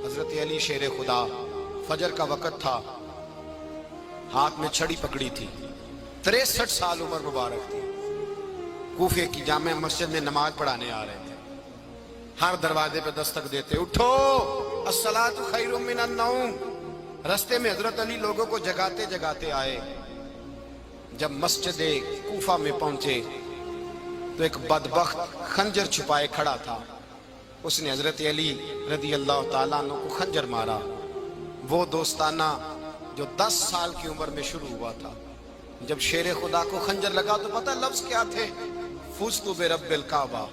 حضرت علی شیر خدا، فجر کا وقت تھا، ہاتھ میں چھڑی پکڑی تھی، 63 سال عمر مبارک تھی، کوفے کی جامع مسجد میں نماز پڑھانے آ رہے تھے۔ ہر دروازے پہ دستک دیتے، اٹھو الصلاۃ خیر من النوم۔ رستے میں حضرت علی لوگوں کو جگاتے جگاتے آئے۔ جب مسجد کوفہ میں پہنچے تو ایک بدبخت خنجر چھپائے کھڑا تھا، اس نے حضرت علی رضی اللہ تعالیٰ عنہ کو خنجر مارا۔ وہ دوستانہ جو 10 سال کی عمر میں شروع ہوا تھا، جب شیر خدا کو خنجر لگا تو پتہ لفظ کیا تھے؟ فزت برب الکعبہ،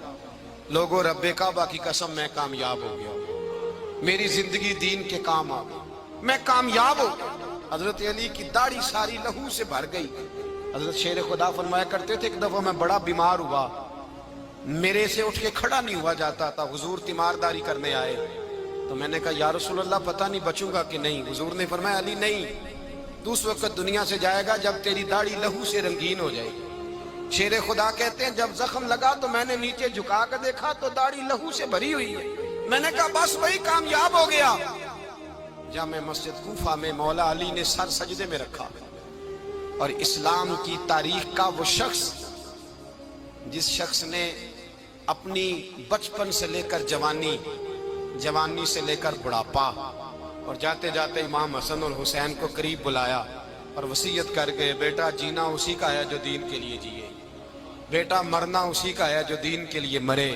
لوگوں رب کعبہ کی قسم میں کامیاب ہو گیا، میری زندگی دین کے کام آ گئی، میں کامیاب ہو گیا۔ حضرت علی کی داڑھی ساری لہو سے بھر گئی۔ حضرت شیر خدا فرمایا کرتے تھے، ایک دفعہ میں بڑا بیمار ہوا، میرے سے اٹھ کے کھڑا نہیں ہوا جاتا تھا، حضور تیمارداری کرنے آئے تو میں نے کہا یا رسول اللہ پتہ نہیں بچوں گا کہ نہیں۔ حضور نے فرمایا علی نہیں، تو اس وقت دنیا سے جائے گا جب تیری داڑھی لہو سے رنگین ہو جائے گی۔ شیر خدا کہتے ہیں جب زخم لگا تو میں نے نیچے جھکا کر دیکھا تو داڑھی لہو سے بھری ہوئی ہے۔ میں نے کہا بس وہی کامیاب ہو گیا۔ جامع مسجد کوفہ میں مولا علی نے سر سجدے میں رکھا، اور اسلام کی تاریخ کا وہ شخص جس شخص نے اپنی بچپن سے لے کر جوانی، جوانی سے لے کر بڑھاپا، اور جاتے جاتے امام حسن اور حسین کو قریب بلایا اور وصیت کر گئے، بیٹا جینا اسی کا ہے جو دین کے لیے جیے، بیٹا مرنا اسی کا ہے جو دین کے لیے مرے،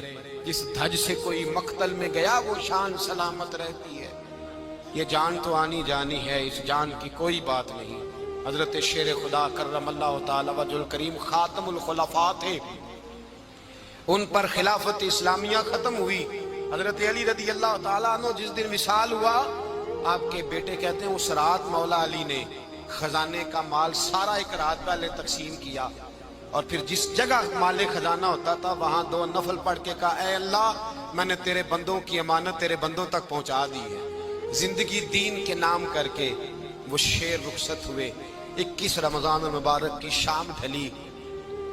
جس دھج سے کوئی مقتل میں گیا وہ شان سلامت رہتی ہے، یہ جان تو آنی جانی ہے، اس جان کی کوئی بات نہیں۔ حضرت شیر خدا کرم اللہ تعالی وجہ الکریم خاتم الخلفاء تھے، ان پر خلافت اسلامیہ ختم ہوئی۔ حضرت علی رضی اللہ تعالیٰ عنہ جس دن وصال ہوا، آپ کے بیٹے کہتے ہیں اس رات مولا علی نے خزانے کا مال سارا ایک رات پہلے تقسیم کیا، اور پھر جس جگہ مال خزانہ ہوتا تھا وہاں 2 نفل پڑھ کے کہا اے اللہ میں نے تیرے بندوں کی امانت تیرے بندوں تک پہنچا دی ہے۔ زندگی دین کے نام کر کے وہ شیر رخصت ہوئے۔ 21 رمضان المبارک کی شام ڈھلی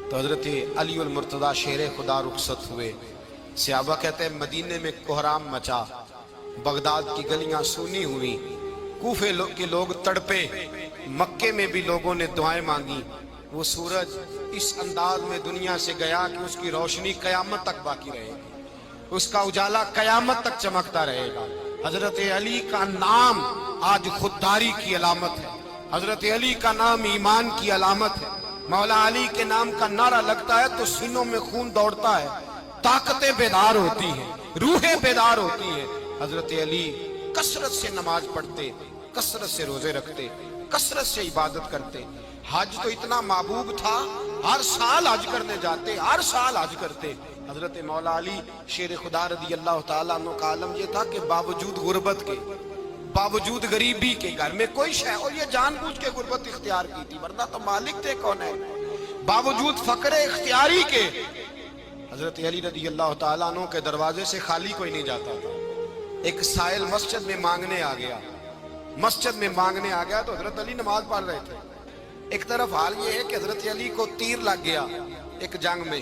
تو حضرت علی المرتضیٰ شیر خدا رخصت ہوئے۔ صحابہ کہتے ہیں مدینے میں کوہرام مچا، بغداد کی گلیاں سونی ہوئی، کوفے کے لوگ تڑپے، مکے میں بھی لوگوں نے دعائیں مانگی۔ وہ سورج اس انداز میں دنیا سے گیا کہ اس کی روشنی قیامت تک باقی رہے گی، اس کا اجالا قیامت تک چمکتا رہے گا۔ حضرت علی کا نام آج خودداری کی علامت ہے، حضرت علی کا نام ایمان کی علامت ہے۔ مولا علی کے نام کا نعرہ لگتا ہے تو سینوں میں خون دوڑتا ہے، طاقتیں بیدار ہوتی ہیں، روحیں بیدار ہوتی ہیں۔ حضرت علی کثرت سے نماز پڑھتے، کثرت سے روزے رکھتے، کثرت سے عبادت کرتے۔ حج تو اتنا محبوب تھا، ہر سال حج کرنے جاتے، ہر سال حج کرتے۔ حضرت مولا علی شیر خدا رضی اللہ تعالیٰ عنہ کا عالم یہ تھا کہ باوجود غربت کے، باوجود غریبی کے، گھر میں کوئی شے، اور یہ جان بوجھ کے غربت اختیار کی تھی ورنہ تو مالک تھے کون ہے، باوجود فقر اختیاری کے حضرت علی رضی اللہ تعالیٰ عنہ کے دروازے سے خالی کوئی نہیں جاتا تھا۔ ایک سائل مسجد میں مانگنے آ گیا، مسجد میں مانگنے آ گیا تو حضرت علی نماز پڑھ رہے تھے۔ ایک طرف حال یہ ہے کہ حضرت علی کو تیر لگ گیا، ایک جنگ میں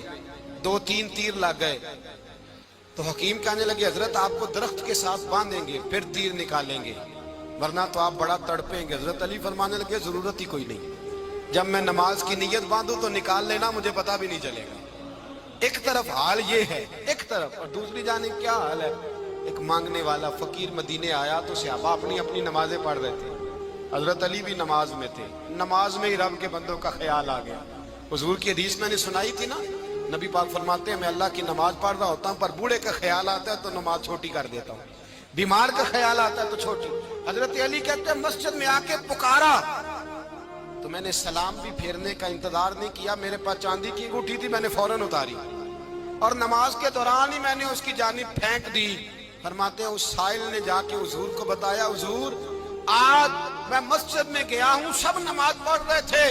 2-3 تیر لگ گئے تو حکیم کہنے لگے حضرت آپ کو درخت کے ساتھ باندھیں گے پھر تیر نکالیں گے ورنہ تو آپ بڑا تڑپیں گے۔ حضرت علی فرمانے لگے ضرورت ہی کوئی نہیں، جب میں نماز کی نیت باندھوں تو نکال لینا، مجھے پتہ بھی نہیں چلے گا۔ ایک طرف حال یہ ہے، ایک طرف، اور دوسری جانب کیا حال ہے؟ ایک مانگنے والا فقیر مدینے آیا تو صحابہ اپنی اپنی نمازیں پڑھ رہے تھے، حضرت علی بھی نماز میں تھے۔ نماز میں ہی رب کے بندوں کا خیال آ گیا۔ حضور کی حدیث میں نے سنائی تھی نا، نبی پاک فرماتے ہیں میں اللہ کی نماز پڑھ رہا ہوتا ہوں پر بوڑھے کا خیال آتا ہے تو نماز چھوٹی کر دیتا ہوں، بیمار کا خیال آتا ہے تو چھوٹی۔ حضرت علی کہتے ہیں مسجد میں آ کے پکارا تو میں نے سلام بھی پھیرنے کا انتظار نہیں کیا، میرے پاس چاندی کی انگوٹھی تھی، میں نے فوراً اتاری اور نماز کے دوران ہی میں نے اس کی جانب پھینک دی۔ فرماتے ہیں اس سائل نے جا کے حضور کو بتایا حضور آج میں مسجد میں گیا ہوں، سب نماز پڑھ رہے تھے،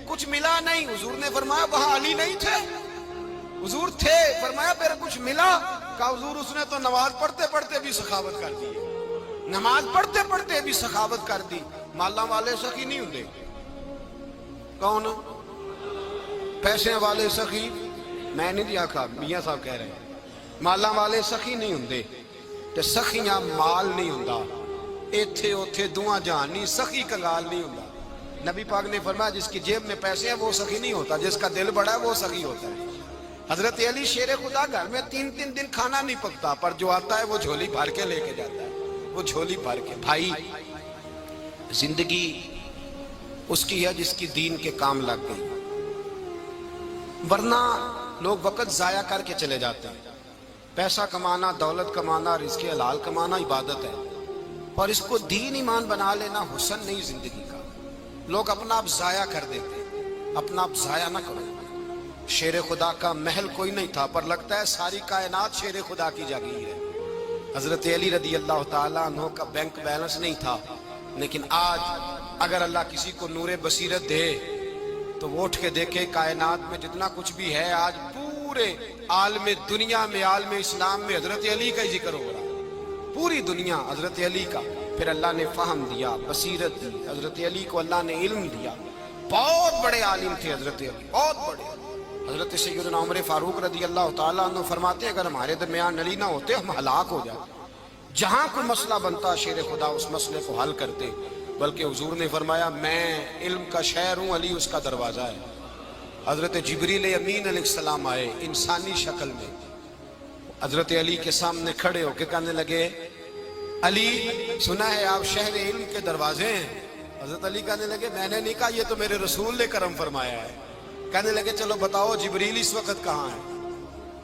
کچھ ملا نہیں۔ حضور نے فرمایا وہاں علی نہیں تھے؟ حضور تھے۔ فرمایا پھر کچھ ملا؟ کہا حضور اس نے تو نماز پڑھتے پڑھتے بھی سخاوت کر دی، نماز پڑھتے پڑھتے بھی سخاوت کر دی۔ مالا والے سخی نہیں ہوندے، کون پیسے والے سخی میں نہیں دیا کھا، میاں صاحب کہہ رہے ہیں مالاں والے سخی نہیں ہوندے تے سخیاں مال نہیں ہوندا، ایتھے اوتھے دعا جہان نہیں، سخی کنگال نہیں ہوندا۔ نبی پاک نے فرمایا جس کی جیب میں پیسے ہیں وہ سخی نہیں ہوتا، جس کا دل بڑا ہے وہ سخی ہوتا ہے۔ حضرت علی شیر خدا گھر میں 3 دن کھانا نہیں پکتا، پر جو آتا ہے وہ جھولی بھر کے لے کے جاتا ہے، وہ جھولی بھر کے۔ بھائی زندگی اس کی ہے جس کی دین کے کام لگ گئی، ورنہ لوگ وقت ضائع کر کے چلے جاتے ہیں۔ پیسہ کمانا، دولت کمانا، رزق حلال کمانا عبادت ہے، اور اس کو دین ایمان بنا لینا حسن نہیں زندگی کا۔ لوگ اپنا آپ ضائع کر دیتے ہیں، اپنا آپ ضائع نہ کرو۔ شیر خدا کا محل کوئی نہیں تھا، پر لگتا ہے ساری کائنات شیر خدا کی جاگیر ہے۔ حضرت علی رضی اللہ تعالیٰ عنہ کا بینک بیلنس نہیں تھا، لیکن آج اگر اللہ کسی کو نور بصیرت دے تو وہ اٹھ کے دیکھے کائنات میں جتنا کچھ بھی ہے، آج پورے عالم دنیا میں، عالم اسلام میں حضرت علی کا ہی ذکر ہو رہا ہے، پوری دنیا حضرت علی کا۔ پھر اللہ نے فہم دیا، بصیرت دی، حضرت علی کو اللہ نے علم دیا۔ بہت بڑے عالم تھے حضرت علی، بہت بڑے۔ حضرت سیدنا عمر فاروق رضی اللہ تعالیٰ عنہ فرماتے ہیں اگر ہمارے درمیان علی نہ ہوتے ہم ہلاک ہو جاتے، جہاں کوئی مسئلہ بنتا شیر خدا اس مسئلے کو حل کرتے، بلکہ حضور نے فرمایا میں علم کا شہر ہوں، علی اس کا دروازہ ہے۔ حضرت جبریل امین علیہ السلام آئے انسانی شکل میں، حضرت علی کے سامنے کھڑے ہو کے کہنے لگے علی سنا ہے آپ شہر علم کے دروازے ہیں؟ حضرت علی کہنے لگے میں نے نہیں کہا، یہ تو میرے رسول نے کرم فرمایا ہے۔ کہنے لگے چلو بتاؤ جبریل اس وقت کہاں ہے؟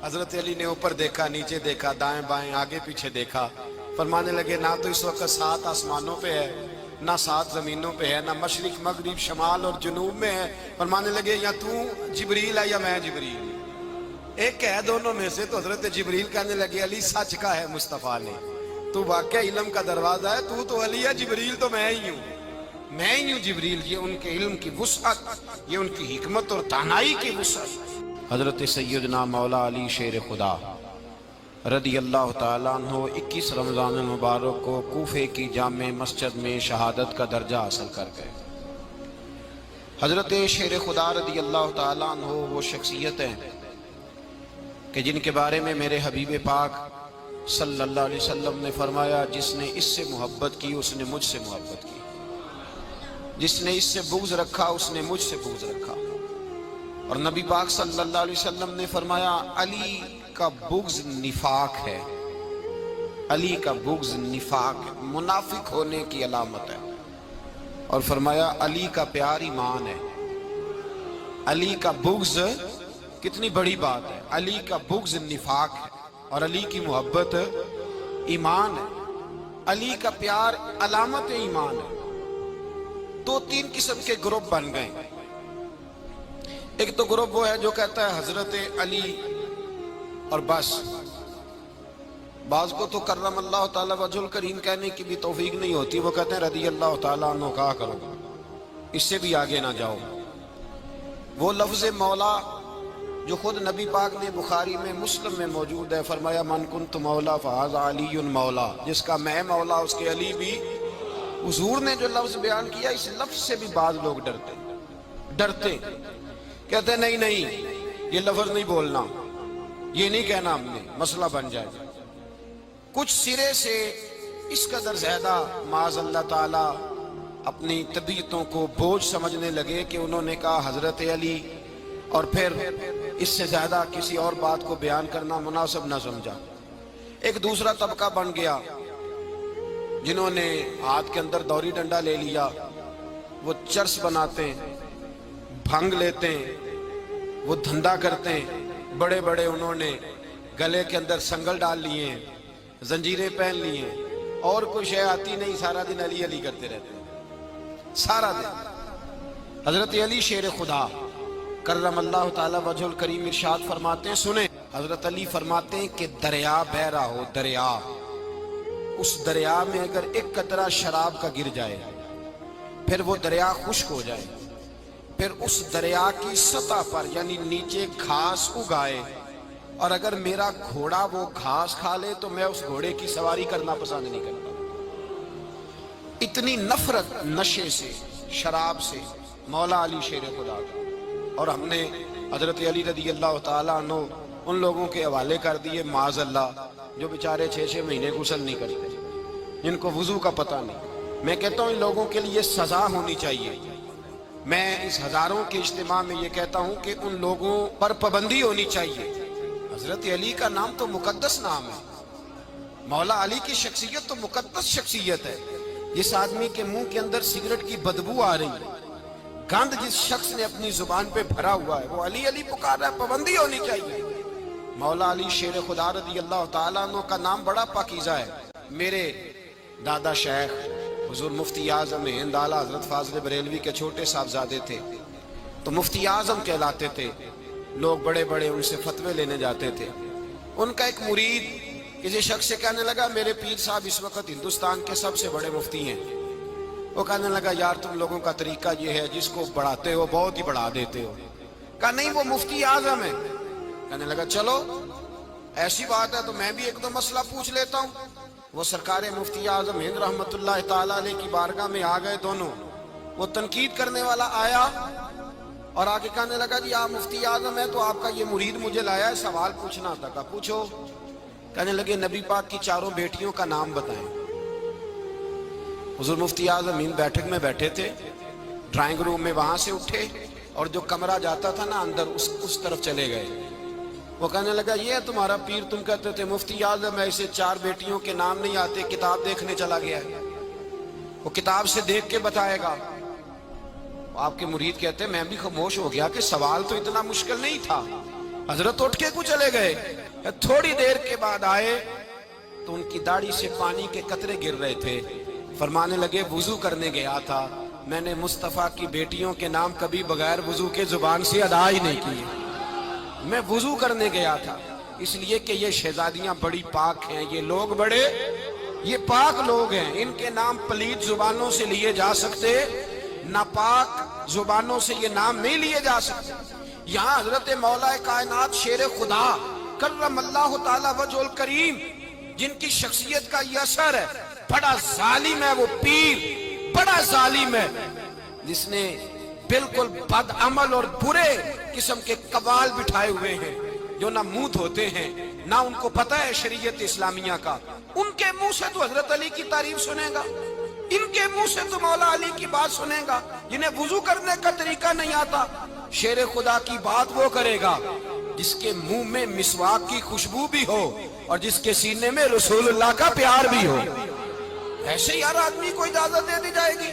حضرت علی نے اوپر دیکھا، نیچے دیکھا، دائیں بائیں آگے پیچھے دیکھا، فرمانے لگے نہ تو اس وقت 7 آسمانوں پہ ہے، نہ 7 زمینوں پہ ہے، نہ مشرق مغرب شمال اور جنوب میں ہے۔ فرمانے لگے یا تو جبریل ہے یا میں جبریل، ایک ہے دونوں میں سے۔ تو حضرت جبریل کہنے لگے علی سچ کا ہے مصطفیٰ نے، تو واقعہ علم کا دروازہ ہے، تو علی ہے، جبریل تو میں ہی ہوں، میں ہی ہوں جبریل۔ یہ ان کے علم کی وسعت، یہ ان کی حکمت اور دانائی کی وسعت۔ حضرت سیدنا مولا علی شیر خدا رضی اللہ تعالیٰ عنہ 21 رمضان المبارک کو کوفے کی جامع مسجد میں شہادت کا درجہ حاصل کر گئے۔ حضرت شیر خدا رضی اللہ تعالیٰ عنہ وہ شخصیت ہیں کہ جن کے بارے میں میرے حبیب پاک صلی اللہ علیہ وسلم نے فرمایا جس نے اس سے محبت کی اس نے مجھ سے محبت کی، جس نے اس سے بغض رکھا اس نے مجھ سے بغض رکھا۔ اور نبی پاک صلی اللہ علیہ وسلم نے فرمایا علی کا بغض نفاق ہے، علی کا بغض نفاق ہے، منافق ہونے کی علامت ہے۔ اور فرمایا علی کا پیار ایمان ہے، علی کا بغض کتنی بڑی بات ہے، علی کا بغض نفاق ہے اور علی کی محبت ایمان ہے، علی کا پیار علامت ایمان ہے۔ 2-3 قسم کے گروپ بن گئے۔ ایک تو گروپ وہ ہے جو کہتا ہے حضرت علی اور بس، بعض کو تو کرم اللہ تعالیٰ وجہ الکریم کہنے کی بھی توفیق نہیں ہوتی، وہ کہتے ہیں رضی اللہ تعالیٰ عنہ کہا کرو، اس سے بھی آگے نہ جاؤ۔ وہ لفظ مولا جو خود نبی پاک نے بخاری میں مسلم میں موجود ہے، فرمایا من کنت مولا فہذا علی مولا، جس کا میں مولا اس کے علی بھی۔ حضور نے جو لفظ بیان کیا اس لفظ سے بھی بعض لوگ ڈرتے کہتے ہیں نہیں نہیں یہ لفظ نہیں بولنا، یہ نہیں کہنا ہم نے، مسئلہ بن جائے گا۔ کچھ سرے سے اس قدر زیادہ معاذ اللہ تعالی اپنی طبیعتوں کو بوجھ سمجھنے لگے کہ انہوں نے کہا حضرت علی، اور پھر اس سے زیادہ کسی اور بات کو بیان کرنا مناسب نہ سمجھا۔ ایک دوسرا طبقہ بن گیا جنہوں نے ہاتھ کے اندر دوری ڈنڈا لے لیا، وہ چرس بناتے ہیں، بھنگ لیتے ہیں، وہ دھندا کرتے ہیں، بڑے بڑے انہوں نے گلے کے اندر سنگل ڈال لیے ہیں، زنجیریں پہن لی ہیں، اور کوئی شے آتی نہیں، سارا دن علی علی کرتے رہتے ہیں سارا دن۔ حضرت علی شیر خدا کرم اللہ تعالی وجہ الکریم ارشاد فرماتے ہیں، سنیں، حضرت علی فرماتے ہیں کہ دریا بہ رہا ہو، دریا، اس دریا میں اگر ایک قطرہ شراب کا گر جائے پھر وہ دریا خشک ہو جائے، پھر اس دریا کی سطح پر یعنی نیچے گھاس اگائے، اور اگر میرا گھوڑا وہ گھاس کھا لے تو میں اس گھوڑے کی سواری کرنا پسند نہیں کرتا۔ اتنی نفرت نشے سے، شراب سے مولا علی شیر خدا کا۔ اور ہم نے حضرت علی رضی اللہ تعالیٰ عنہ ان لوگوں کے حوالے کر دیے معاذ اللہ جو بیچارے 6 مہینے غسل نہیں کرتے، جن کو وضو کا پتہ نہیں۔ میں کہتا ہوں ان لوگوں کے لیے سزا ہونی چاہیے۔ میں اس ہزاروں کے اجتماع میں یہ کہتا ہوں کہ ان لوگوں پر پابندی ہونی چاہیے۔ حضرت علی کا نام تو مقدس نام ہے، مولا علی کی شخصیت تو مقدس شخصیت ہے۔ جس آدمی کے منہ کے اندر سگریٹ کی بدبو آ رہی ہے، گند جس شخص نے اپنی زبان پہ بھرا ہوا ہے، وہ علی علی پکار رہا ہے، پابندی ہونی چاہیے۔ مولا علی شیر خدا رضی اللہ تعالیٰ عنہ کا نام بڑا پاکیزہ ہے۔ میرے دادا شیخ حضور مفتی اعظم ہند اعلیٰ حضرت فاضل بریلوی کے چھوٹے صاحبزادے تھے، تو مفتی اعظم کہلاتے تھے، لوگ بڑے بڑے ان سے فتوے لینے جاتے تھے۔ ان کا ایک مرید کسی شخص سے کہنے لگا میرے پیر صاحب اس وقت ہندوستان کے سب سے بڑے مفتی ہیں۔ وہ کہنے لگا یار تم لوگوں کا طریقہ یہ ہے جس کو بڑھاتے ہو بہت ہی بڑھا دیتے ہو۔ کہا نہیں وہ مفتی اعظم ہے۔ کہنے لگا چلو ایسی بات ہے تو میں بھی ایک دو مسئلہ پوچھ لیتا ہوں۔ وہ سرکار مفتی اعظم ہند رحمت اللہ تعالیٰ علیہ کی بارگاہ میں آ گئے دونوں۔ وہ تنقید کرنے والا آیا اور آگے کہنے لگا جی آپ مفتی اعظم ہے تو آپ کا یہ مرید مجھے لایا ہے سوال پوچھنا تھا۔ کہا پوچھو۔ کہنے لگے نبی پاک کی 4 بیٹیوں کا نام بتائیں۔ حضور مفتی اعظم ہند بیٹھک میں بیٹھے تھے، ڈرائنگ روم میں وہاں سے اٹھے اور جو کمرہ جاتا تھا نا اندر اس طرف چلے گئے۔ وہ کہنے لگا یہ ہے تمہارا پیر، تم کہتے تھے مفتی اعظم ہے، اسے 4 بیٹیوں کے نام نہیں آتے، کتاب دیکھنے چلا گیا ہے، وہ کتاب سے دیکھ کے بتائے گا۔ آپ کے مرید کہتے ہیں میں بھی خاموش ہو گیا کہ سوال تو اتنا مشکل نہیں تھا۔ حضرت اٹھ کے کو چلے گئے، تھوڑی دیر کے بعد آئے تو ان کی داڑھی سے پانی کے قطرے گر رہے تھے۔ فرمانے لگے وضو کرنے گیا تھا، میں نے مصطفیٰ کی بیٹیوں کے نام کبھی بغیر وضو کے زبان سے ادا ہی نہیں کیے، میں وضو کرنے گیا تھا، اس لیے کہ یہ شہزادیاں بڑی پاک ہیں، یہ لوگ بڑے یہ پاک لوگ ہیں، ان کے نام پلید زبانوں سے لیے جا سکتے، ناپاک زبانوں سے یہ نام نہیں لیے جا سکتے۔ یہاں حضرت مولا کائنات شیر خدا کرم اللہ تعالی وجہ الکریم جن کی شخصیت کا یہ اثر ہے، بڑا ظالم ہے وہ پیر، بڑا ظالم ہے جس نے بالکل بد عمل اور برے قسم کے قوال بٹھائے ہوئے ہیں، جو نہ منہ دھوتے ہیں نہ ان کو پتہ ہے شریعت اسلامیہ کا۔ ان کے منہ سے تو حضرت علی کی تعریف سنے گا، ان کے منہ سے تو مولا علی کی بات سنے گا، جنہیں وضو کرنے کا طریقہ نہیں آتا۔ شیر خدا کی بات وہ کرے گا جس کے منہ میں مسواک کی خوشبو بھی ہو اور جس کے سینے میں رسول اللہ کا پیار بھی ہو۔ ایسے ہی ہر آدمی کو اجازت دے دی جائے گی؟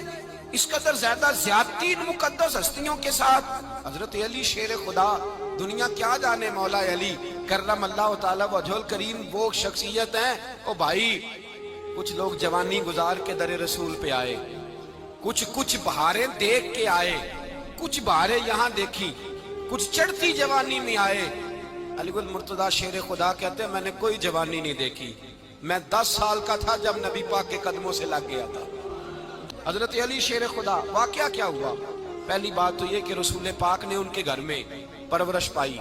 اس قدر زیادہ زیادتی مقدس ہستیوں کے ساتھ۔ حضرت علی شیر خدا، دنیا کیا جانے مولا علی کرم اللہ تعالی وجہ الکریم وہ شخصیت ہیں۔ او بھائی کچھ لوگ جوانی گزار کے در رسول پہ آئے، کچھ بہاریں دیکھ کے آئے، کچھ بہاریں یہاں دیکھی، کچھ چڑھتی جوانی میں آئے۔ علی گل مرتضیٰ شیر خدا کہتے ہیں میں نے کوئی جوانی نہیں دیکھی، میں 10 سال کا تھا جب نبی پاک کے قدموں سے لگ گیا تھا۔ حضرت علی شیر خدا، واقعہ کیا ہوا؟ پہلی بات تو یہ کہ رسول پاک نے ان کے گھر میں پرورش پائی۔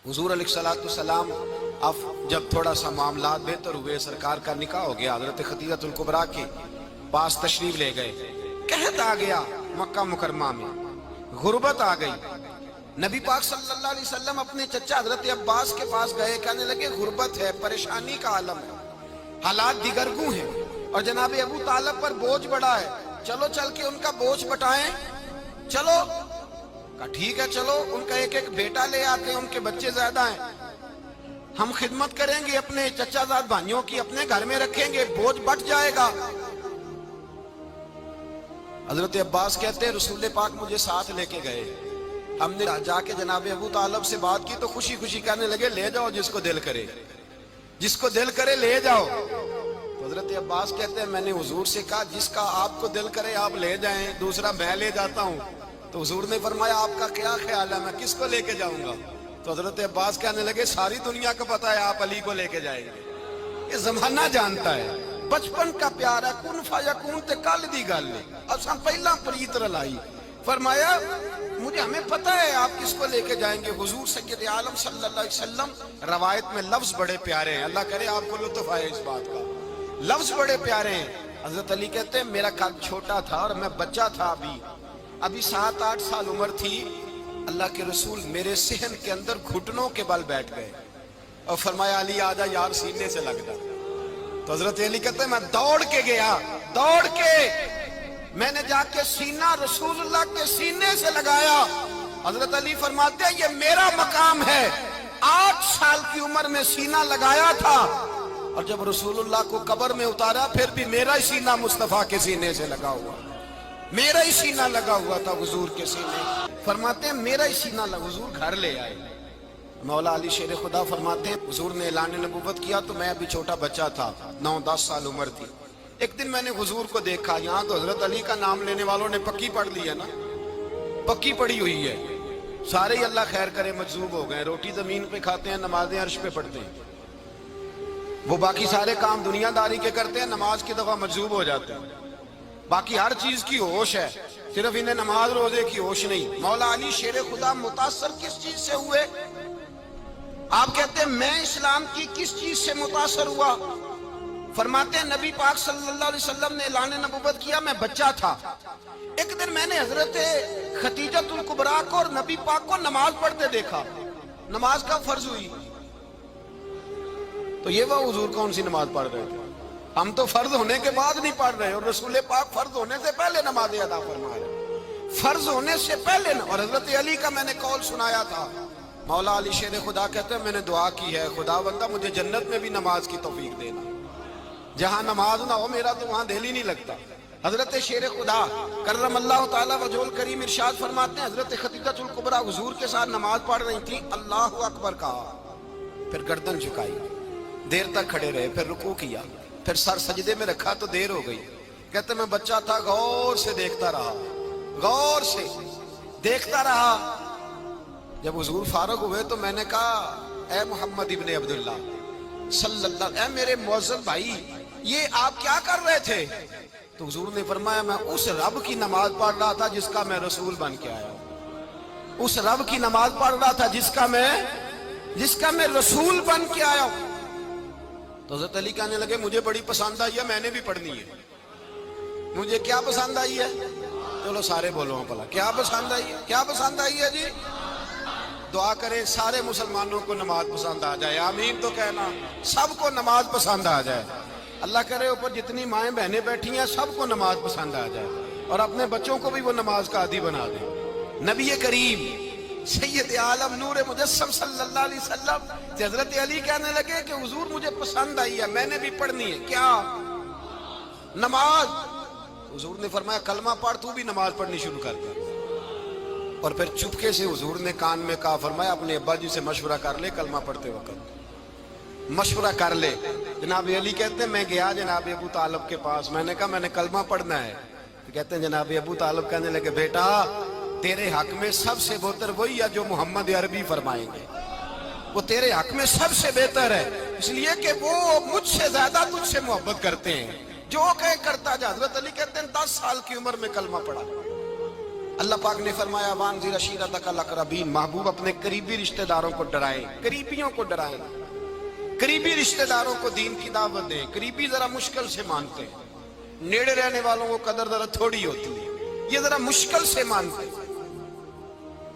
حضور علیہ السلام اب جب تھوڑا سا معاملات بہتر ہوئے، سرکار کا نکاح ہو گیا، حضرت خدیجہ الکبریٰ کے پاس تشریف لے گئے، قحط آ گیا مکہ مکرمہ میں، غربت آ گئی۔ نبی پاک صلی اللہ علیہ وسلم اپنے چچا حضرت عباس کے پاس گئے، کہنے لگے غربت ہے، پریشانی کا عالم ہے، حالات دیگرگوں ہیں اور جناب ابو طالب پر بوجھ بڑا ہے، چلو چل کے ان کا بوجھ بٹائیں۔ چلو کہا ٹھیک ہے چلو، ان کا ایک ایک بیٹا لے آتے ہیں، ان کے بچے زیادہ ہیں، ہم خدمت کریں گے اپنے چچا زاد بھائیوں کی، اپنے گھر میں رکھیں گے، بوجھ بٹ جائے گا۔ حضرت عباس کہتے ہیں رسول پاک مجھے ساتھ لے کے گئے، ہم نے جا کے جناب ابو طالب سے بات کی تو خوشی خوشی کہنے لگے لے جاؤ جس کو دل کرے، جس کو دل کرے لے جاؤ۔ حضرت عباس کہتے ہیں میں نے حضور سے کہا جس کا آپ کو دل کرے آپ لے جائیں، دوسرا میں لے جاتا ہوں۔ تو حضور نے فرمایا آپ کا کیا خیال ہے، میں کس کو لے کے جاؤں گا؟ تو حضرت عباس کہنے لگے ساری دنیا کو پتا ہے آپ علی کو لے کے جائیں گے، یہ زمانہ جانتا ہے، بچپن کا پیار ہے، کن فیکون تے کل دی گل ہے، اساں پہلا پریت رلائی۔ فرمایا مجھے ہمیں پتہ ہے آپ کس کو لے کے جائیں گے۔ حضور سید عالم صلی اللہ علیہ وسلم، روایت میں لفظ بڑے پیارے ہیں، اللہ کرے آپ کو لطف آئے اس بات کا، لفظ بڑے پیارے ہیں۔ حضرت علی کہتے ہیں میرا قد چھوٹا تھا اور میں بچہ تھا، ابھی 7-8 سال عمر تھی، اللہ کے رسول میرے صحن کے اندر گھٹنوں کے بل بیٹھ گئے اور فرمایا علی آجا یار سینے سے لگ جا. تو حضرت علی کہتے ہیں میں دوڑ کے گیا, دوڑ کے میں نے جا کے سینہ رسول اللہ کے سینے سے لگایا. حضرت علی فرماتے ہیں یہ میرا مقام ہے. 8 سال کی عمر میں سینہ لگایا تھا اور جب رسول اللہ کو قبر میں اتارا پھر بھی میرا ہی سینہ مصطفیٰ کے سینے سے لگا ہوا, میرا ہی سینہ لگا ہوا تھا حضور کے سینے. فرماتے ہیں میرا ہی سینہ لگا, حضور گھر لے آئے. مولا علی شیر خدا فرماتے ہیں حضور نے اعلان نبوت کیا تو میں ابھی چھوٹا بچہ تھا, 9-10 سال عمر تھی. ایک دن میں نے حضور کو دیکھا, یہاں تو حضرت علی کا نام لینے والوں نے پکی پڑھ لی ہے نا, پکی پڑھی ہوئی ہے, سارے ہی اللہ خیر کرے مجذوب ہو گئے. روٹی زمین پہ کھاتے ہیں, نمازیں عرش پہ پڑھتے ہیں. وہ باقی سارے کام دنیا داری کے کرتے ہیں, نماز کی دفعہ مجذوب ہو جاتے ہیں. باقی ہر چیز کی ہوش ہے, صرف انہیں نماز روزے کی ہوش نہیں. مولا علی شیر خدا متاثر کس چیز سے ہوئے؟ آپ کہتے ہیں میں اسلام کی کس چیز سے متاثر ہوا؟ فرماتے ہیں نبی پاک صلی اللہ علیہ وسلم نے اعلان نبوت کیا, میں بچہ تھا. ایک دن میں نے حضرت خدیجۃ الکبریٰ کو اور نبی پاک کو نماز پڑھتے دیکھا. نماز کا فرض ہوئی تو یہ وہ حضور کون سی نماز پڑھ رہے تھے؟ ہم تو فرض ہونے کے بعد نہیں پڑھ رہے, اور رسول پاک فرض ہونے سے پہلے نماز ادا فرما رہے, فرض ہونے سے پہلے. اور حضرت علی کا میں نے قول سنایا تھا. مولا علی شیر خدا کہتے ہیں میں نے دعا کی ہے, خدا بندہ مجھے جنت میں بھی نماز کی توفیق دینا, جہاں نماز نہ ہو میرا تو وہاں دل ہی نہیں لگتا. حضرت شیر خدا کرم اللہ تعالیٰ وجہ الکریم ارشاد فرماتے ہیں حضرت خدیجۃ الکبریٰ حضور کے ساتھ نماز پڑھ رہی تھی, اللہ اکبر کہا, پھر گردن جھکائی, دیر تک کھڑے رہے, پھر رکوع کیا, پھر سر سجدے میں رکھا تو دیر ہو گئی. کہتے میں بچہ تھا, غور سے دیکھتا رہا, غور سے دیکھتا رہا. جب حضور فارغ ہوئے تو میں نے کہا اے محمد ابن عبداللہ صلی اللہ, اے میرے معزز بھائی یہ آپ کیا کر رہے تھے؟ تو حضور نے فرمایا میں اس رب کی نماز پڑھ رہا تھا جس کا میں رسول بن کے آیا ہوں, اس رب کی نماز پڑھ رہا تھا جس کا میں رسول بن کے آیا ہوں. تو حضرت علی کہنے لگے مجھے بڑی پسند آئی ہے, میں نے بھی پڑھنی ہے. مجھے کیا پسند آئی ہے؟ چلو سارے بولو بھلا کیا پسند آئی ہے؟ کیا پسند آئی ہے جی؟ دعا کریں سارے مسلمانوں کو نماز پسند آ جائے, آمین تو کہنا, سب کو نماز پسند آ جائے. اللہ کرے اوپر جتنی مائیں بہنیں بیٹھی ہیں سب کو نماز پسند آ جائے, اور اپنے بچوں کو بھی وہ نماز کا عادی بنا دیں. نبی کریم سید عالم نور مجسم صلی اللہ علیہ وسلم حضرت علی کہنے لگے کہ حضور مجھے پسند آئی ہے, میں نے بھی پڑھنی ہے. کیا؟ نماز. حضور نے فرمایا کلمہ پڑھ, تو بھی نماز پڑھنی شروع کر دے. اور پھر چپکے سے حضور نے کان میں کہا, فرمایا اپنے ابا جی سے مشورہ کر لے کلمہ پڑھتے وقت, مشورہ کر لے. جناب علی کہتے ہیں میں گیا جناب ابو طالب کے پاس, میں نے کہا میں نے کلمہ پڑھنا ہے. تو کہتے ہیں جناب ابو طالب کہنے لگے بیٹا تیرے حق میں سب سے بہتر وہی ہے جو محمد عربی فرمائیں گے, وہ تیرے حق میں سب سے بہتر ہے, اس لیے کہ وہ مجھ سے زیادہ تجھ سے محبت کرتے ہیں, جو کہے کرتا جا. حضرت علی کہتے ہیں 10 سال کی عمر میں کلمہ پڑھا. اللہ پاک نے فرمایا وانذر عشیرتک الاقربین, محبوب اپنے قریبی رشتہ داروں کو ڈرائیں, قریبیوں کو ڈرائیں, قریبی رشتہ داروں کو دین کی دعوت دیں. قریبی ذرا مشکل سے مانتے ہیں, نیڑے رہنے والوں کو قدر ذرا تھوڑی ہوتی ہے, یہ ذرا مشکل سے مانتے ہیں.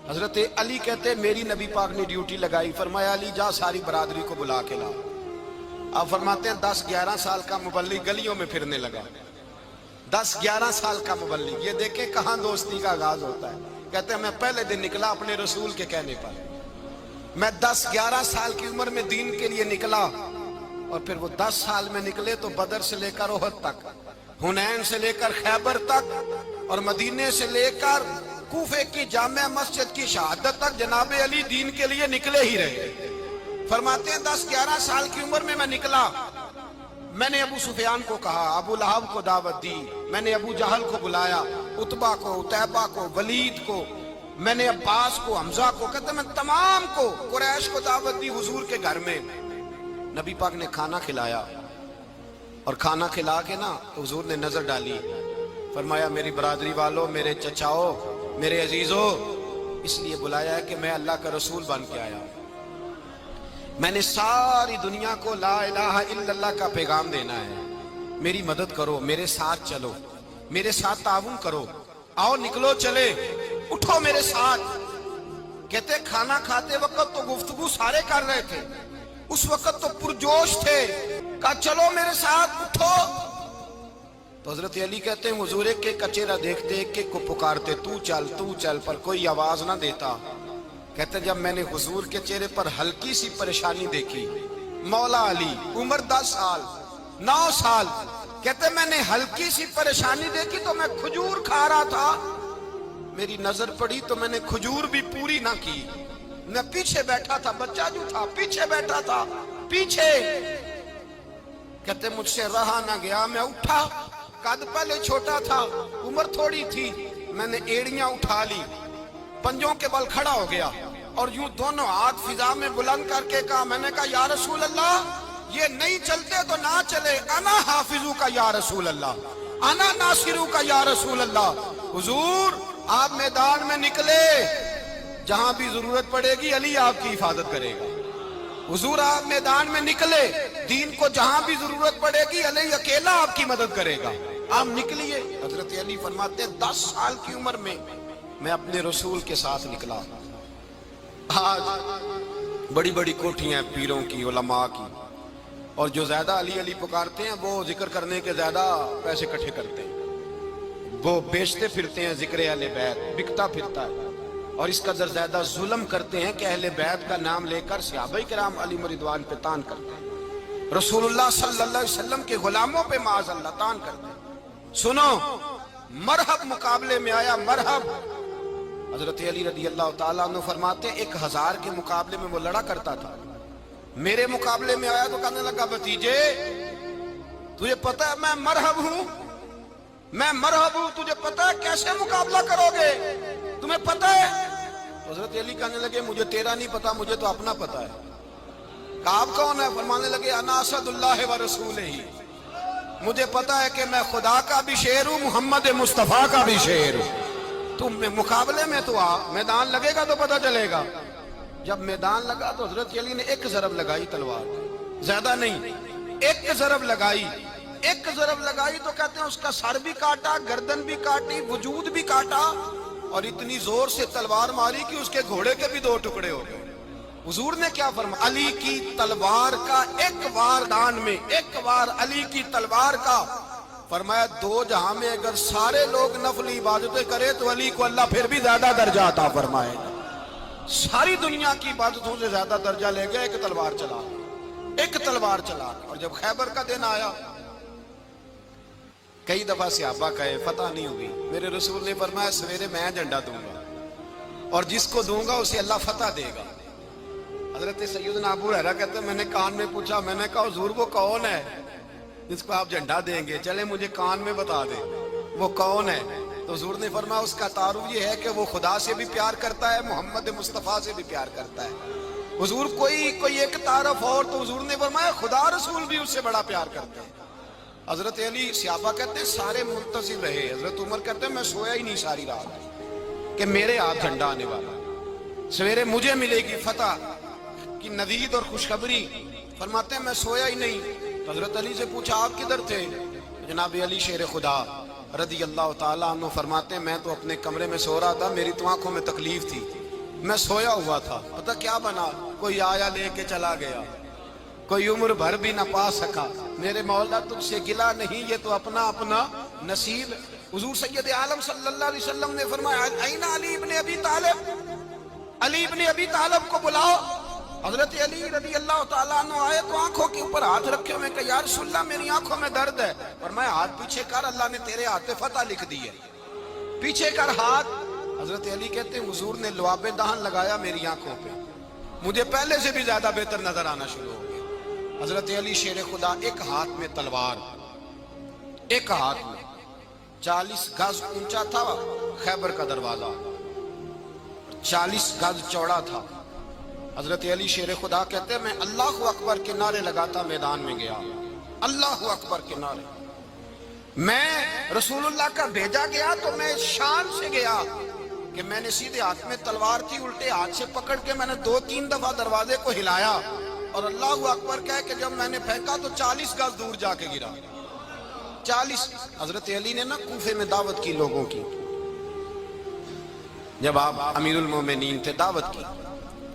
حضرت علی کہتے ہیں میری نبی پاک نے ڈیوٹی لگائی, فرمایا علی جا ساری برادری کو بلا کے لا. آپ فرماتے ہیں 10-11 سال کا مبلغ گلیوں میں پھرنے لگا, 10-11 سال کا مبلغ. یہ دیکھیں کہاں دوستی کا آغاز ہوتا ہے. کہتے ہیں میں پہلے دن نکلا اپنے رسول کے کہنے پر, میں 10-11 سال کی عمر میں دین کے لیے نکلا, اور پھر وہ 10 سال میں نکلے تو بدر سے لے کر احد تک, حنین سے لے کر خیبر تک, اور مدینے سے لے کر کوفے کی جامع مسجد کی شہادت تک جناب علی دین کے لیے نکلے ہی رہے. فرماتے ہیں 10-11 سال کی عمر میں نکلا. میں نے ابو سفیان کو کہا, ابو لہب کو دعوت دی, میں نے ابو جہل کو بلایا, عتبہ کو, عتیبہ کو, ولید کو, میں نے عباس کو, حمزہ کو, کہتے میں تمام کو, قریش کو دعوت دی حضور کے گھر میں. نبی پاک نے کھانا کھلایا, اور کھانا کھلا کے نا حضور نے نظر ڈالی, فرمایا میری برادری والوں, میرے چچاؤ, میرے عزیزوں, اس لیے بلایا ہے کہ میں اللہ کا رسول بن کے آیا. میں نے ساری دنیا کو لا الہ الا اللہ کا پیغام دینا ہے, میری مدد کرو, میرے ساتھ چلو, میرے ساتھ تعاون کرو, آؤ نکلو چلے, اٹھو میرے ساتھ. کہتے کھانا کھاتے وقت تو گفتگو سارے کر رہے تھے، اس وقت تو پرجوش تھے، کہا چلو میرے ساتھ اٹھو. تو حضرت علی کہتے ہیں حضور ایک ایک کا چہرہ دیکھتے ایک ایک کو پکارتے تو چل، پر کوئی آواز نہ دیتا. کہتے جب میں نے حضور کے چہرے پر ہلکی سی پریشانی دیکھی، مولا علی عمر 10 سال 9 سال، کہتے میں نے ہلکی سی پریشانی دیکھی تو میں کھجور کھا رہا تھا، میری نظر پڑی تو میں نے کھجور بھی پوری نہ کی. میں پیچھے بیٹھا تھا، بچہ جو تھا پیچھے بیٹھا تھا پیچھے. کہتے مجھ سے رہا نہ گیا، میں اٹھا، قد پہلے چھوٹا تھا عمر تھوڑی تھی، میں نے ایڑیاں اٹھا لی، پنجوں کے بل کھڑا ہو گیا اور یوں دونوں ہاتھ فضا میں بلند کر کے کہا، میں نے کہا یا رسول اللہ یہ نہیں چلتے تو نہ چلے، انا حافظو کا یا رسول اللہ، انا ناصرو کا یا رسول اللہ. حضور آپ میدان میں نکلے، جہاں بھی ضرورت پڑے گی علی آپ کی حفاظت کرے گا. حضور آپ میدان میں نکلے، دین کو جہاں بھی ضرورت پڑے گی علی اکیلا آپ کی مدد کرے گا. آپ نکلیے. حضرت علی فرماتے 10 سال کی عمر میں میں اپنے رسول کے ساتھ نکلا. آج بڑی بڑی کوٹھیاں ہیں پیروں کی، علماء کی، اور جو زیادہ علی علی پکارتے ہیں وہ ذکر کرنے کے زیادہ پیسے اکٹھے کرتے ہیں، وہ بیچتے پھرتے ہیں ذکر اہل بیت، بکتا پھرتا ہے، اور اس قدر زیادہ ظلم کرتے ہیں کہ اہل بیت کا نام لے کر صحابہ کرام علی رضوان پہ تان کرتے ہیں، رسول اللہ صلی اللہ علیہ وسلم کے غلاموں پہ معاذ اللہ تان کرتے ہیں. سنو، مرحب مقابلے میں آیا، مرحب. حضرت علی رضی اللہ تعالیٰ عنہ فرماتے 1000 کے مقابلے میں وہ لڑا کرتا تھا، میرے مقابلے میں آیا تو کہنے لگا بھتیجے تجھے پتہ ہے میں مرحب ہوں، میں مرحب ہوں، تجھے پتہ ہے کیسے مقابلہ کرو گے، تمہیں پتہ ہے؟ حضرت علی کہنے لگے مجھے تیرا نہیں پتا، مجھے تو اپنا پتا ہے. کہا آپ کون ہے؟ فرمانے لگے انا اسد اللہ و رسولہ، مجھے پتا ہے کہ میں خدا کا بھی شیر ہوں، محمد مصطفیٰ کا بھی شیر ہوں. تم مقابلے میں تو آ، میدان لگے گا تو پتہ چلے گا. جب میدان لگا تو حضرت علی نے ایک ضرب لگائی تلوار، زیادہ نہیں، ایک ضرب لگائی. ایک ضرب لگائی تو کہتے ہیں اس کا سر بھی کاٹا، گردن بھی کاٹی، وجود بھی کاٹا، اور اتنی زور سے تلوار ماری کہ اس کے گھوڑے کے بھی 2 ٹکڑے ہو گئے. حضور نے کیا فرمایا؟ علی کی تلوار کا ایک وار دان میں، ایک وار علی کی تلوار کا، فرمایا 2 جہاں میں اگر سارے لوگ نفلی عبادتیں کرے تو علی کو اللہ پھر بھی زیادہ درجہ عطا فرمائے گا. ساری دنیا کی عبادتوں سے زیادہ درجہ لے گیا ایک تلوار چلا، ایک تلوار چلا. اور جب خیبر کا دن آیا، کئی دفعہ صحابہ کہے فتح نہیں ہوگی، میرے رسول نے فرمایا سویرے میں جھنڈا دوں گا اور جس کو دوں گا اسے اللہ فتح دے گا. حضرت سیدنا ابو ہریرہ کہتے ہیں میں نے کان میں پوچھا، میں نے کہا حضور وہ کون ہے جس کو آپ جھنڈا دیں گے؟ چلے مجھے کان میں بتا دیں وہ کون ہے. تو حضور نے فرمایا اس کا تعارف یہ ہے کہ وہ خدا سے بھی پیار کرتا ہے، محمد مصطفیٰ سے بھی پیار کرتا ہے. حضور کوئی ایک تعارف اور، تو حضور نے فرمایا خدا رسول بھی اس سے بڑا پیار کرتے ہیں. حضرت علی صحابہ کہتے ہیں سارے منتظر رہے. حضرت عمر کہتے ہیں میں سویا ہی نہیں ساری رات کہ میرے ہاتھ جھنڈا آنے والا، سویرے مجھے ملے گی فتح کی نوید اور خوشخبری. فرماتے ہیں میں سویا ہی نہیں. حضرت علی سے پوچھا آپ کدھر تھے؟ جناب علی شیر خدا رضی اللہ تعالیٰ عنہ فرماتے ہیں میں تو اپنے کمرے میں سو رہا تھا، میری تو آنکھوں میں تکلیف تھی، میں سویا ہوا تھا. پتہ کیا بنا؟ کوئی آیا لے کے چلا گیا، کوئی عمر بھر بھی نہ پا سکا. میرے مولا تجھ سے گلا نہیں، یہ تو اپنا اپنا نصیب. حضور سید عالم صلی اللہ علیہ وسلم نے فرمایا این علی ابن ابی طالب، علی ابن ابی طالب کو بلاؤ. حضرت علی رضی اللہ تعالیٰ عنہ آئے تو آنکھوں کے اوپر ہاتھ رکھے ہوئے کہ یا رسول اللہ میری آنکھوں میں درد ہے. اور میں ہاتھ پیچھے کر، اللہ نے تیرے ہاتھ پہ فتح لکھ دی ہے، پیچھے کر ہاتھ. حضرت علی کہتے ہیں حضور نے لعاب دہن لگایا میری آنکھوں پہ، مجھے پہلے سے بھی زیادہ بہتر نظر آنا شروع ہو گیا. حضرت علی شیر خدا ایک ہاتھ میں تلوار، ایک ہاتھ میں 40 گز اونچا تھا خیبر کا دروازہ، 40 گز چوڑا تھا. حضرت علی شیر خدا کہتے ہیں میں اللہ اکبر کے نعرے لگاتا میدان میں گیا، اللہ اکبر کے نعرے. میں رسول اللہ کا بھیجا گیا تو میں شان سے گیا کہ میں نے سیدھے ہاتھ میں تلوار تھی، الٹے ہاتھ سے پکڑ کے میں نے 2-3 دفعہ دروازے کو ہلایا اور اللہ اکبر کہہ کہ جب میں نے پھینکا تو 40 گز دور جا کے گرا. 40. حضرت علی نے نا کوفے میں دعوت کی لوگوں کی، جب آپ امیر المومنین تھے دعوت کی،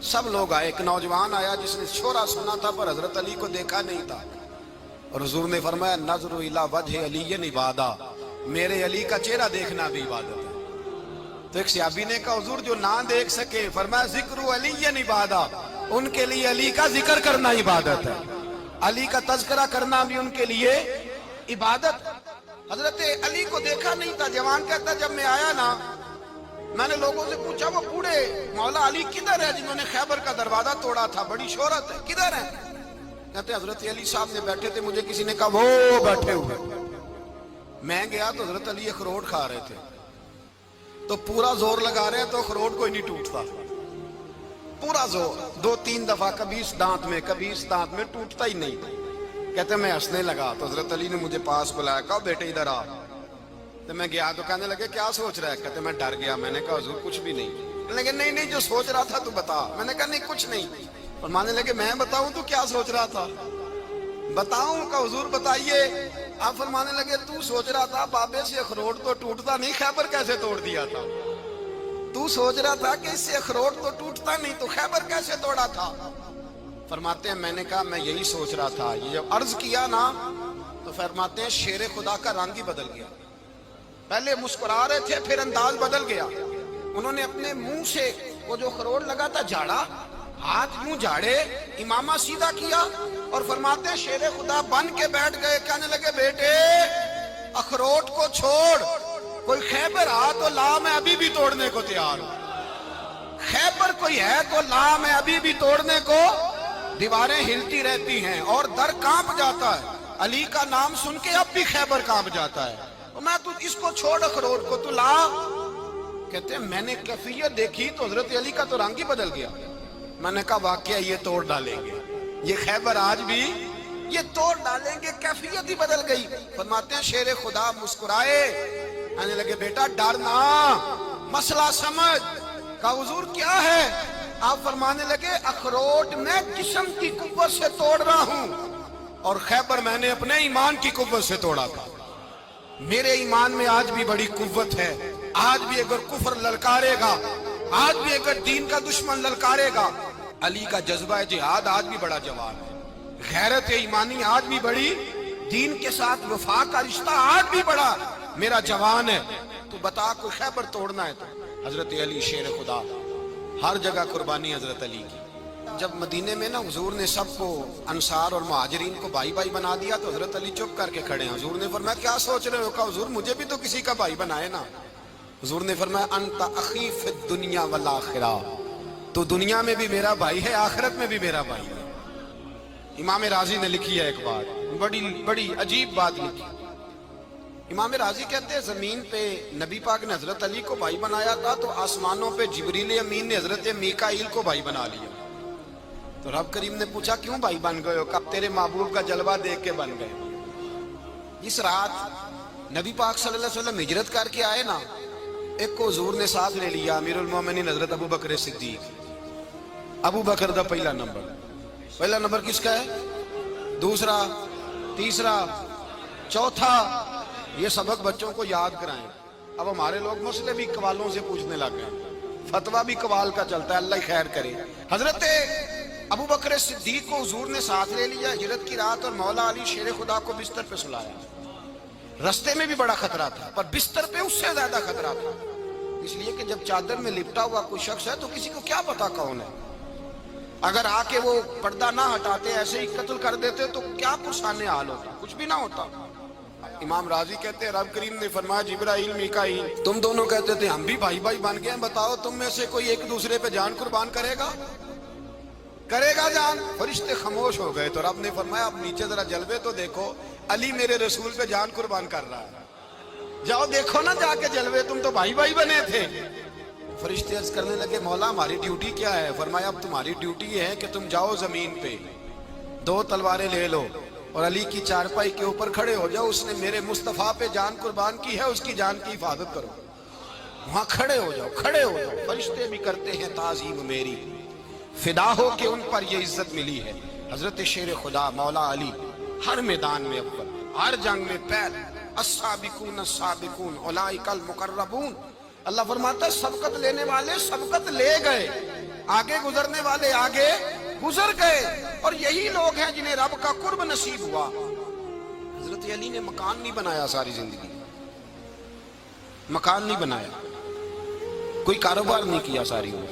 سب لوگ آئے، ایک نوجوان آیا جس نے شورا سنا تھا پر حضرت علی کو دیکھا نہیں تھا، اور حضور نے فرمایا نظر الی وجہ علی عبادہ، میرے علی کا چہرہ دیکھنا بھی عبادت ہے۔ تو ایک صحابی نے کہا حضور جو نہ دیکھ سکے، فرمایا ذکر علی عبادہ، ان کے لیے علی کا ذکر کرنا عبادت ہے، علی کا تذکرہ کرنا بھی ان کے لیے عبادت۔ حضرت علی کو دیکھا نہیں تھا، جوان کہتا جب میں آیا نا، میں نے لوگوں سے پوچھا وہ بوڑھے مولا علی کدھر ہے جنہوں نے خیبر کا دروازہ توڑا تھا، بڑی شہرت ہے، کدھر ہے؟ کہتے حضرت علی صاحب نے بیٹھے تھے، مجھے کسی نے کہا وہ بیٹھے ہوئے، میں گیا تو حضرت علی اخروٹ کھا رہے تھے، تو پورا زور لگا رہے ہیں تو اخروٹ کوئی نہیں ٹوٹتا، پورا زور 2-3 دفعہ، کبھی اس دانت میں کبھی اس دانت میں، ٹوٹتا ہی نہیں۔ کہتے میں ہنسنے لگا تو حضرت علی نے مجھے پاس بلایا، کہا بیٹے ادھر آ، تو میں گیا تو کہنے لگے کیا سوچ رہا ہے؟ کہتے میں ڈر گیا، میں نے کہا حضور کچھ بھی نہیں۔ کہنے لگے نہیں جو سوچ رہا تھا تو بتا۔ میں نے کہا نہیں کچھ نہیں۔ فرمانے لگے میں بتاؤں تو کیا سوچ رہا تھا؟ بتاؤں؟ کہ حضور بتائیے۔ آپ فرمانے لگے تو سوچ رہا تھا بابے سے اخروٹ تو ٹوٹتا نہیں، خیبر کیسے توڑ دیا تھا؟ تو سوچ رہا تھا کہ اس سے اخروٹ تو ٹوٹتا نہیں تو خیبر کیسے توڑا تھا؟ فرماتے ہیں میں نے کہا میں یہی سوچ رہا تھا۔ یہ جب عرض کیا نا تو فرماتے ہیں شیر خدا کا رنگ ہی بدل گیا، پہلے مسکرا رہے تھے پھر انداز بدل گیا۔ انہوں نے اپنے منہ سے وہ جو خروٹ لگا تھا جھاڑا، ہاتھ منہ جھاڑے، امامہ سیدھا کیا، اور فرماتے ہیں شیر خدا بن کے بیٹھ گئے، کہنے لگے بیٹے اخروٹ کو چھوڑ، کوئی خیبر آ تو لا، میں ابھی بھی توڑنے کو تیار ہوں، خیبر کوئی ہے تو لا، میں ابھی بھی توڑنے کو۔ دیواریں ہلتی رہتی ہیں اور در کانپ جاتا ہے، علی کا نام سن کے اب بھی خیبر کانپ جاتا ہے، میں تو اس کو چھوڑ اخروٹ کو تو لا۔ کہتے ہیں میں نے کیفیت دیکھی تو حضرت علی کا تو رنگ ہی بدل گیا۔ میں نے کہا واقعہ یہ توڑ ڈالیں گے، یہ خیبر آج بھی یہ توڑ ڈالیں گے، کیفیت ہی بدل گئی۔ فرماتے ہیں شیر خدا مسکرائے، کہنے لگے بیٹا ڈرنا، مسئلہ سمجھ۔ کہا حضور کیا ہے؟ آپ فرمانے لگے اخروٹ میں جسم کی قوت سے توڑ رہا ہوں، اور خیبر میں نے اپنے ایمان کی قوت سے توڑا تھا۔ میرے ایمان میں آج بھی بڑی قوت ہے، آج بھی اگر کفر للکارے گا، آج بھی اگر دین کا دشمن للکارے گا، علی کا جذبہ جہاد آج بھی بڑا جوان ہے، غیرت ایمانی آج بھی بڑی، دین کے ساتھ وفا کا رشتہ آج بھی بڑا میرا جوان ہے۔ تو بتا کوئی خیبر توڑنا ہے تو حضرت علی شیر خدا، ہر جگہ قربانی حضرت علی کی۔ جب مدینے میں نا حضور نے سب کو انصار اور مہاجرین کو بھائی بھائی بنا دیا تو حضرت علی چپ کر کے کھڑے ہیں۔ حضور نے فرمایا کیا سوچ رہے ہو؟ کہا حضور مجھے بھی تو کسی کا بھائی بنائے نا۔ حضور نے فرمایا انت اخی فی الدنیا والآخرہ، تو دنیا میں بھی میرا بھائی ہے، آخرت میں بھی میرا بھائی ہے۔ امام راضی نے لکھی ہے ایک بات، بڑی عجیب بات لکھی۔ امام راضی کہتے ہیں زمین پہ نبی پاک نے حضرت علی کو بھائی بنایا تھا تو آسمانوں پہ جبریل امین نے حضرت میکائیل کو بھائی بنا لیا۔ تو رب کریم نے پوچھا کیوں بھائی بن گئے ہو؟ کب تیرے محبوب کا جلوہ دیکھ کے بن گئے۔ اس رات نبی پاک صلی اللہ علیہ وسلم ہجرت کر کے آئے نا، ایک کو حضور نے ساتھ لے لیا، امیر المومنین حضرت ابو بکر صدیق۔ ابو بکر دا پہلا نمبر کس کا ہے؟ دوسرا، تیسرا، چوتھا، یہ سبق بچوں کو یاد کرائیں۔ اب ہمارے لوگ مسئلے بھی قوالوں سے پوچھنے لگ گئے، فتویٰ بھی قوال کا چلتا ہے، اللہ خیر کرے۔ حضرت ابو بکر صدیق کو حضور نے ساتھ لے لیا ہجرت کی رات، اور مولا علی شیر خدا کو بستر پہ سلایا۔ رستے میں بھی بڑا خطرہ تھا پر بستر پہ اس سے زیادہ خطرہ تھا، اس لیے کہ جب چادر میں لپٹا ہوا کوئی شخص ہے تو کسی کو کیا پتا کون ہے، اگر آ کے وہ پردہ نہ ہٹاتے ایسے ہی قتل کر دیتے تو کیا پرسانے حال ہوتا، کچھ بھی نہ ہوتا۔ امام راضی کہتے ہیں رب کریم نے فرمایا جبرائیل میکائیل تم دونوں کہتے تھے ہم بھی بھائی بھائی بن گئے ہیں، بتاؤ تم میں سے کوئی ایک دوسرے پہ جان قربان کرے گا جان؟ فرشتے خاموش ہو گئے تو رب نے فرمایا اب نیچے ذرا جلوے تو دیکھو، علی میرے رسول پہ جان قربان کر رہا ہے، جاؤ دیکھو نا جا کے جلوے، تم تو بھائی بھائی بنے تھے۔ فرشتے عرض کرنے لگے مولا ہماری ڈیوٹی کیا ہے؟ فرمایا اب تمہاری ڈیوٹی یہ ہے کہ تم جاؤ زمین پہ 2 تلواریں لے لو اور علی کی چارپائی کے اوپر کھڑے ہو جاؤ، اس نے میرے مصطفیٰ پہ جان قربان کی ہے، اس کی جان کی حفاظت کرو، وہاں کھڑے ہو جاؤ۔ فرشتے بھی کرتے ہیں تعظیم میری، فدا ہو کہ ان پر یہ عزت ملی ہے۔ حضرت شیر خدا مولا علی ہر میدان میں اول، ہر جنگ میں پہل، السابقون السابقون اولئک المقربون، اللہ فرماتا ہے سبقت لینے والے سبقت لے گئے، آگے گزرنے والے آگے گزر گئے، اور یہی لوگ ہیں جنہیں رب کا قرب نصیب ہوا۔ حضرت علی نے مکان نہیں بنایا ساری زندگی، مکان نہیں بنایا، کوئی کاروبار نہیں کیا ساری عمر۔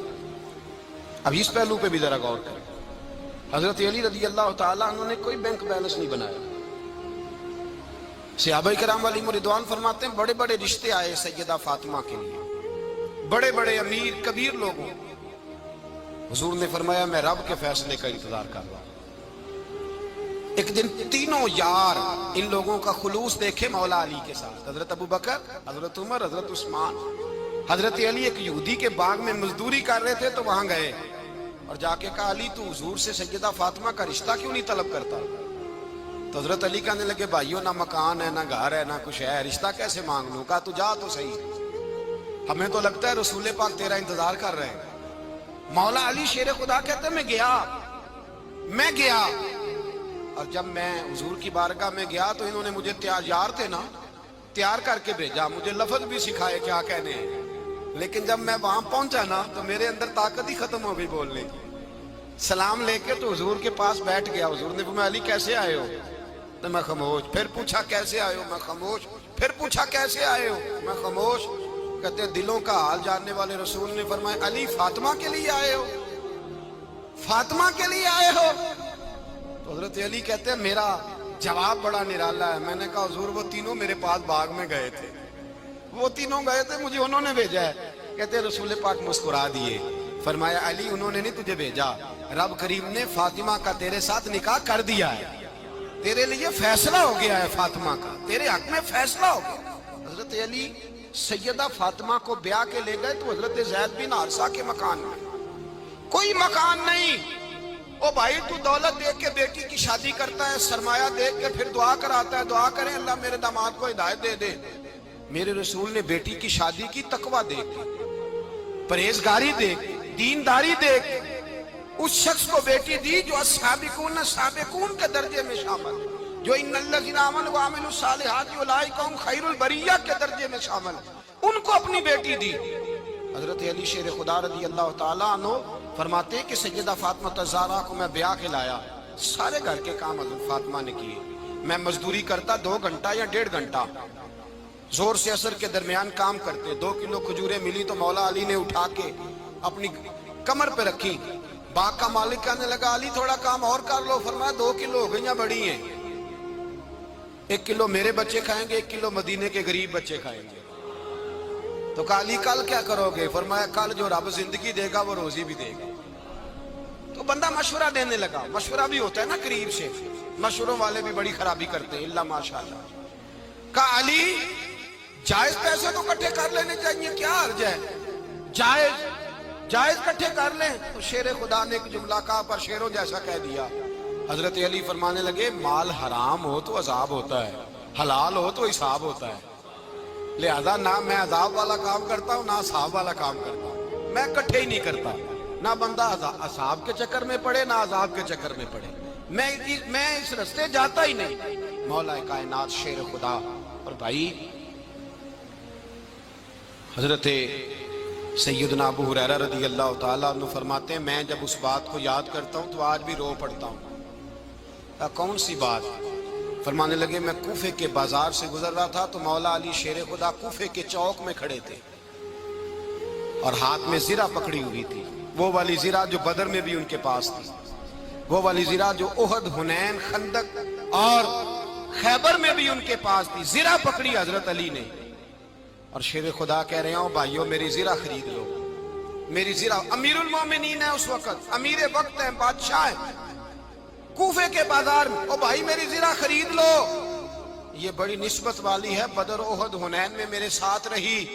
اب اس پہلو پہ بھی ذرا غور کریں، حضرت علی رضی اللہ تعالیٰ عنہ نے کوئی بینک بیلنس نہیں بنایا۔ صحابہ کرام علیہم رضوان فرماتے ہیں بڑے بڑے رشتے آئے سیدہ فاطمہ کے لیے، بڑے بڑے امیر کبیر لوگوں، حضور نے فرمایا میں رب کے فیصلے کا انتظار کر رہا ہوں۔ ایک دن تینوں یار ان لوگوں کا خلوص دیکھے مولا علی کے ساتھ، حضرت ابو بکر، حضرت عمر، حضرت عثمان۔ حضرت علی ایک یہودی کے باغ میں مزدوری کر رہے تھے تو وہاں گئے اور جا کے کہا علی تو حضور سے سیدہ فاطمہ کا رشتہ کیوں نہیں طلب کرتا؟ تو حضرت علی کہنے لگے بھائیو نہ مکان ہے نہ گھر ہے نہ کچھ ہے، رشتہ کیسے مانگ لوں؟ کہا تو جا تو صحیح، ہمیں تو لگتا ہے رسول پاک تیرا انتظار کر رہے ہیں۔ مولا علی شیر خدا کہتے ہیں میں گیا اور جب میں حضور کی بارگاہ میں گیا تو انہوں نے مجھے یار تھے نا تیار کر کے بھیجا، مجھے لفظ بھی سکھائے کیا کہنے ہیں، لیکن جب میں وہاں پہنچا نا تو میرے اندر طاقت ہی ختم ہو گئی بولنے کی۔ سلام لے کے تو حضور کے پاس بیٹھ گیا، حضور نے فرمایا علی کیسے آئے ہو؟ تو میں خاموش، پھر پوچھا کیسے آئے ہو؟ میں خاموش، پھر پوچھا کیسے آئے ہو؟ میں خاموش۔ کہتے ہیں دلوں کا حال جاننے والے رسول نے فرمایا علی فاطمہ کے لیے آئے ہو؟ فاطمہ کے لیے آئے ہو؟ تو حضرت علی کہتے ہیں میرا جواب بڑا نرالا ہے۔ میں نے کہا حضور وہ تینوں میرے پاس باغ میں گئے تھے، وہ تینوں گئے تھے، مجھے انہوں نے بھیجا ہے۔ کہتے ہیں رسول پاک مسکرا دیے، فرمایا علی انہوں نے نہیں تجھے بھیجا، رب کریم نے فاطمہ کا تیرے ساتھ نکاح کر دیا ہے، تیرے لیے فیصلہ ہو گیا ہے، فاطمہ کا تیرے حق میں فیصلہ ہو گیا۔ حضرت علی سیدہ فاطمہ کو بیاہ کے لے گئے تو حضرت زید بن حارثہ کے مکان میں، کوئی مکان نہیں۔ او بھائی تو دولت دیکھ کے بیٹی کی شادی کرتا ہے، سرمایہ دیکھ کے پھر دعا کراتا ہے، دعا کریں اللہ میرے داماد کو ہدایت دے دے۔ میرے رسول نے بیٹی کی شادی کی تقوی دیکھ کے، پرہیزگاری دیکھ، دینداری دیکھ، اس شخص کو بیٹی دی جو السابقون السابقون کے درجے میں شامل، جو ان الذین آمنوا وعملوا الصالحات اولئک هم خیر البریہ کے درجے میں شامل، ان کو اپنی بیٹی دی۔ حضرت علی شیر خدا رضی اللہ تعالیٰ عنہ فرماتے ہیں کہ سیدہ فاطمہ الزہرا کو میں بیاہ کے لایا، سارے گھر کے کام حضرت فاطمہ نے کیے، میں مزدوری کرتا 2 گھنٹہ یا 1.5 گھنٹہ، زور سے عصر کے درمیان کام کرتے، 2 کلو کھجوریں ملی تو مولا علی نے اٹھا کے اپنی کمر پہ رکھی۔ باغ کا مالک کہنے لگا علی تھوڑا کام اور کر لو، فرمایا 2 کلو ہو گئیں بڑی ہیں، 1 کلو میرے بچے کھائیں گے، 1 کلو مدینے کے غریب بچے کھائیں گے۔ تو کہا علی کل کیا کرو گے؟ فرمایا کل جو رب زندگی دے گا وہ روزی بھی دے گا۔ تو بندہ مشورہ دینے لگا، مشورہ بھی ہوتا ہے نا قریب سے، مشوروں والے بھی بڑی خرابی کرتے ہیں، اللہ ماشاءاللہ۔ کہا علی جائز پیسے تو کٹھے کر لینے چاہیے، کیا حرج ہے، جائز کٹھے کر لیں۔ تو شیر خدا نے ایک جملہ کہا پر شیروں جیسا کہہ دیا۔ حضرت علی فرمانے لگے مال حرام ہو تو عذاب ہوتا ہے، حلال ہو تو حساب ہوتا ہے، لہذا نہ میں عذاب والا کام کرتا ہوں نہ حساب والا کام کرتا ہوں، میں کٹھے ہی نہیں کرتا، نہ بندہ عذاب کے چکر میں پڑے نہ عذاب کے چکر میں پڑے، میں اس رستے جاتا ہی نہیں۔ مولا کائنات شیر خدا۔ اور بھائی حضرت سیدنا ابو ہریرہ رضی اللہ تعالیٰ عنہ فرماتے ہیں میں جب اس بات کو یاد کرتا ہوں تو آج بھی رو پڑتا ہوں۔ کون سی بات؟ فرمانے لگے میں کوفے کے بازار سے گزر رہا تھا تو مولا علی شیر خدا کوفے کے چوک میں کھڑے تھے اور ہاتھ میں زرہ پکڑی ہوئی تھی، وہ والی زرہ جو بدر میں بھی ان کے پاس تھی، وہ والی زرہ جو احد، حنین، خندق اور خیبر میں بھی ان کے پاس تھی۔ زرہ پکڑی حضرت علی نے اور شیر خدا کہہ رہے ہوں بھائیو میری زرہ خرید لو، میری زرہ۔ امیر المومنین ہے اس وقت، امیر وقت ہے، بادشاہ ہے کوفے کے بازار میں، او بھائی میری زرہ خرید لو، یہ بڑی نسبت والی ہے، بدر، احد، حنین میں میرے ساتھ رہی۔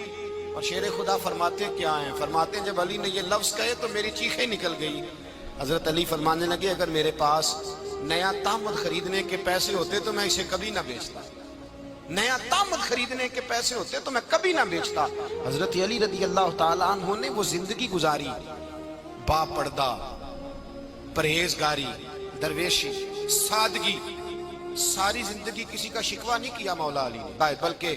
اور شیر خدا فرماتے کیا ہیں؟ فرماتے ہیں جب علی نے یہ لفظ کہے تو میری چیخیں نکل گئی۔ حضرت علی فرمانے لگے اگر میرے پاس نیا تامد خریدنے کے پیسے ہوتے تو میں اسے کبھی نہ بیچتا، نیا تامد خریدنے کے پیسے ہوتے تو میں کبھی نہ بیچتا۔ حضرت علی رضی اللہ تعالیٰ عنہ نے وہ زندگی گزاری، با پردہ، پرہیزگاری، درویشی، سادگی، ساری زندگی کسی کا شکوہ نہیں کیا مولا علی نے، بلکہ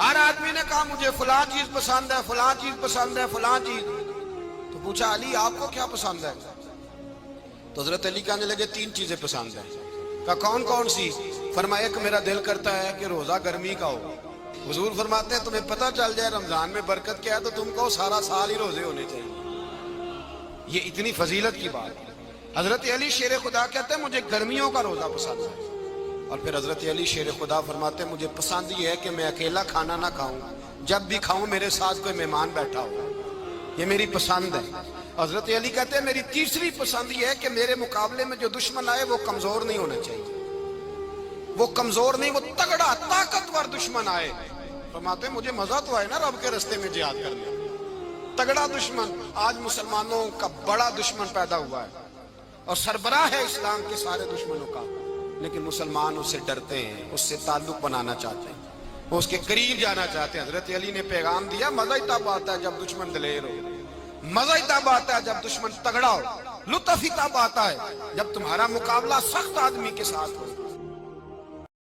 ہر آدمی نے کہا مجھے فلاں چیز پسند ہے، فلاں چیز پسند ہے، فلاں چیز. تو پوچھا علی آپ کو کیا پسند ہے؟ تو حضرت علی کہنے لگے 3 چیزیں پسند ہیں. کہا کون کون سی؟ فرمایا کہ میرا دل کرتا ہے کہ روزہ گرمی کا ہو. حضور فرماتے ہیں تمہیں پتہ چل جائے رمضان میں برکت کیا ہے تو تم کو سارا سال ہی روزے ہونے چاہیے. یہ اتنی فضیلت کی بات ہے. حضرت علی شیر خدا کہتے ہیں مجھے گرمیوں کا روزہ پسند ہے. اور پھر حضرت علی شیر خدا فرماتے ہیں مجھے پسند یہ ہے کہ میں اکیلا کھانا نہ کھاؤں، جب بھی کھاؤں میرے ساتھ کوئی مہمان بیٹھا ہو. یہ میری پسند ہے. حضرت علی کہتے ہیں میری تیسری پسند یہ ہے کہ میرے مقابلے میں جو دشمن آئے وہ کمزور نہیں ہونا چاہیے. وہ کمزور نہیں، وہ تگڑا طاقتور دشمن آئے. فرماتے ہیں مجھے مزہ تو آئے نا رب کے رستے میں جہاد کرنے. تگڑا دشمن. آج مسلمانوں کا بڑا دشمن پیدا ہوا ہے اور سربراہ ہے اسلام کے سارے دشمنوں کا، لیکن مسلمان اس سے ڈرتے ہیں، اس سے تعلق بنانا چاہتے ہیں، وہ اس کے قریب جانا چاہتے ہیں. حضرت علی نے پیغام دیا مزہ ہی تب آتا ہے جب دشمن دلیر ہو، مزہ ہی تب آتا ہے جب دشمن تگڑا ہو، لطف ہی تب آتا ہے جب تمہارا مقابلہ سخت آدمی کے ساتھ ہو.